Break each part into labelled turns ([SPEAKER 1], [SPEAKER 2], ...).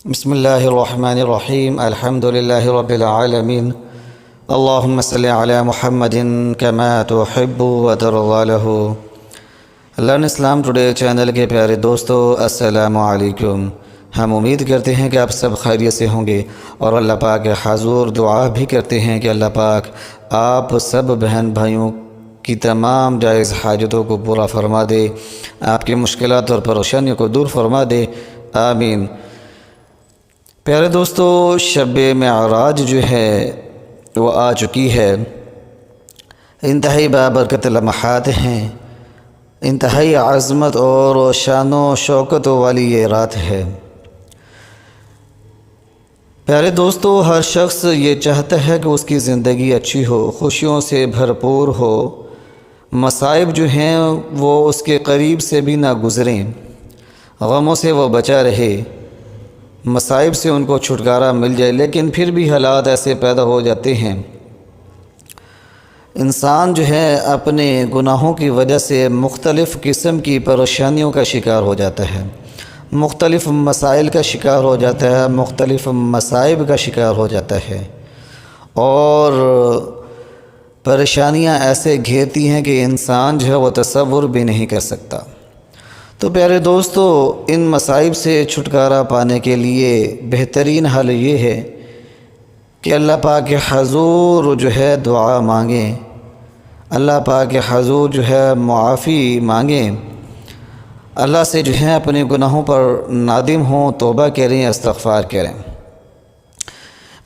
[SPEAKER 1] بسم اللہ الرحمن الرحیم الحمد للہ رب العالمین اللہم صلی علی محمد کما تحب وترضى له۔ لرن اسلام ٹوڈے چینل کے پیارے دوستو، السلام علیکم۔ ہم امید کرتے ہیں کہ آپ سب خیریت سے ہوں گے اور اللہ پاک کے حضور دعا بھی کرتے ہیں کہ اللہ پاک آپ سب بہن بھائیوں کی تمام جائز حاجتوں کو پورا فرما دے، آپ کی مشکلات اور پریشانیوں کو دور فرما دے، آمین۔ پیارے دوستو، شب معراج جو ہے وہ آ چکی ہے۔ انتہائی بابرکت لمحات ہیں، انتہائی عظمت اور شان و شوکت والی یہ رات ہے۔ پیارے دوستو، ہر شخص یہ چاہتا ہے کہ اس کی زندگی اچھی ہو، خوشیوں سے بھرپور ہو، مصائب جو ہیں وہ اس کے قریب سے بھی نہ گزریں، غموں سے وہ بچا رہے، مصائب سے ان کو چھٹکارا مل جائے۔ لیکن پھر بھی حالات ایسے پیدا ہو جاتے ہیں، انسان جو ہے اپنے گناہوں کی وجہ سے مختلف قسم کی پریشانیوں کا شکار ہو جاتا ہے، مختلف مسائل کا شکار ہو جاتا ہے، مختلف مصائب کا شکار ہو جاتا ہے، اور پریشانیاں ایسے گھیرتی ہیں کہ انسان جو ہے وہ تصور بھی نہیں کر سکتا۔ تو پیارے دوستو، ان مصائب سے چھٹکارا پانے کے لیے بہترین حل یہ ہے کہ اللہ پاک کے حضور جو ہے دعا مانگیں، اللہ پاک کے حضور جو ہے معافی مانگیں، اللہ سے جو ہے اپنے گناہوں پر نادم ہوں، توبہ کریں، استغفار کریں۔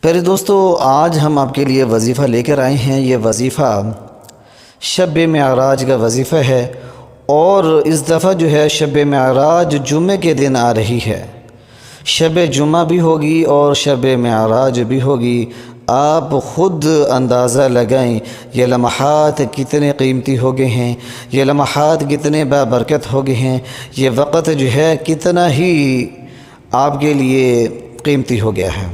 [SPEAKER 1] پیارے دوستو، آج ہم آپ کے لیے وظیفہ لے کر آئے ہیں۔ یہ وظیفہ شب معراج کا وظیفہ ہے، اور اس دفعہ جو ہے شب معراج جمعے کے دن آ رہی ہے۔ شب جمعہ بھی ہوگی اور شب معراج بھی ہوگی۔ آپ خود اندازہ لگائیں یہ لمحات کتنے قیمتی ہو گئے ہیں، یہ لمحات کتنے بابرکت ہو گئے ہیں، یہ وقت جو ہے کتنا ہی آپ کے لیے قیمتی ہو گیا ہے۔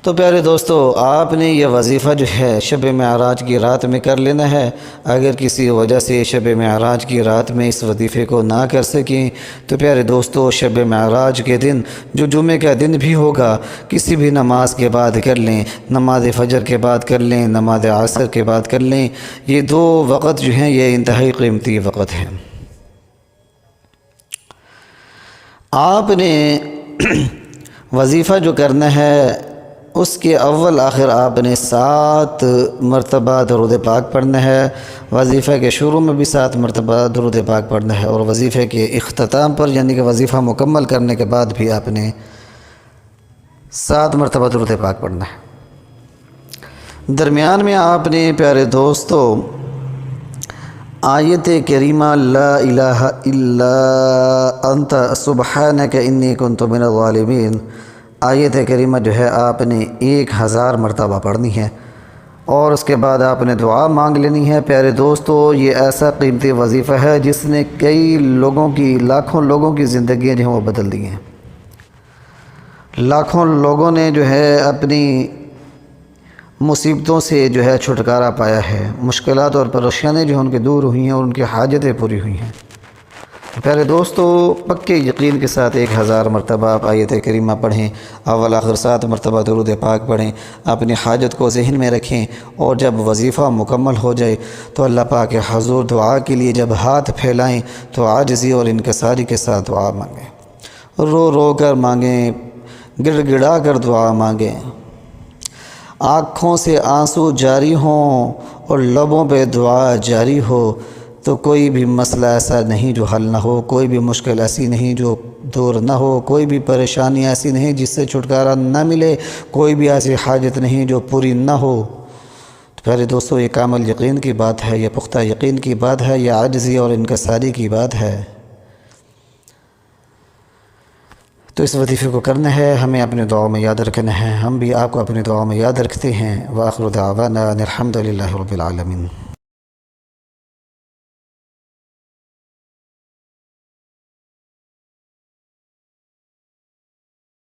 [SPEAKER 1] تو پیارے دوستو، آپ نے یہ وظیفہ جو ہے شب معراج کی رات میں کر لینا ہے۔ اگر کسی وجہ سے شب معراج کی رات میں اس وظیفے کو نہ کر سکیں تو پیارے دوستو، شب معراج کے دن جو جمعے کا دن بھی ہوگا، کسی بھی نماز کے بعد کر لیں، نماز فجر کے بعد کر لیں، نماز عصر کے بعد کر لیں۔ یہ دو وقت جو ہیں یہ انتہائی قیمتی وقت ہیں۔ آپ نے وظیفہ جو کرنا ہے اس کے اول آخر آپ نے 7 مرتبہ درود پاک پڑھنا ہے۔ وظیفہ کے شروع میں بھی 7 مرتبہ درود پاک پڑھنا ہے، اور وظیفے کے اختتام پر یعنی کہ وظیفہ مکمل کرنے کے بعد بھی آپ نے 7 مرتبہ درود پاک پڑھنا ہے۔ درمیان میں آپ نے پیارے دوستو آیت کریمہ لا الہ الا انت سبحانک انی کنت من الظالمین، آیت کریمہ جو ہے آپ نے 1000 مرتبہ پڑھنی ہے، اور اس کے بعد آپ نے دعا مانگ لینی ہے۔ پیارے دوستو، یہ ایسا قیمتی وظیفہ ہے جس نے کئی لوگوں کی، لاکھوں لوگوں کی زندگیاں جو ہیں وہ بدل دی ہیں۔ لاکھوں لوگوں نے جو ہے اپنی مصیبتوں سے جو ہے چھٹکارا پایا ہے، مشکلات اور پریشانیاں جو ان کے دور ہوئی ہیں اور ان کی حاجتیں پوری ہوئی ہیں۔ پیارے دوستو، پکے یقین کے ساتھ 1000 مرتبہ آپ آیت کریمہ پڑھیں، اول آخر 7 مرتبہ درود پاک پڑھیں، اپنی حاجت کو ذہن میں رکھیں، اور جب وظیفہ مکمل ہو جائے تو اللہ پاک کے حضور دعا کے لیے جب ہاتھ پھیلائیں تو عاجزی اور انکساری کے ساتھ دعا مانگیں، رو رو کر مانگیں، گڑ گڑا کر دعا مانگیں، آنکھوں سے آنسو جاری ہوں اور لبوں پہ دعا جاری ہو۔ تو کوئی بھی مسئلہ ایسا نہیں جو حل نہ ہو، کوئی بھی مشکل ایسی نہیں جو دور نہ ہو، کوئی بھی پریشانی ایسی نہیں جس سے چھٹکارا نہ ملے، کوئی بھی ایسی حاجت نہیں جو پوری نہ ہو۔ تو پیارے دوستو، یہ کامل یقین کی بات ہے، یہ پختہ یقین کی بات ہے، یہ عاجزی اور انکساری کی بات ہے۔ تو اس وظیفے کو کرنا ہے، ہمیں اپنے دعاؤں میں یاد رکھنا ہے، ہم بھی آپ کو اپنے دعاؤں میں یاد رکھتے ہیں۔ وآخر دعوانا ان الحمد للہ رب العالمین۔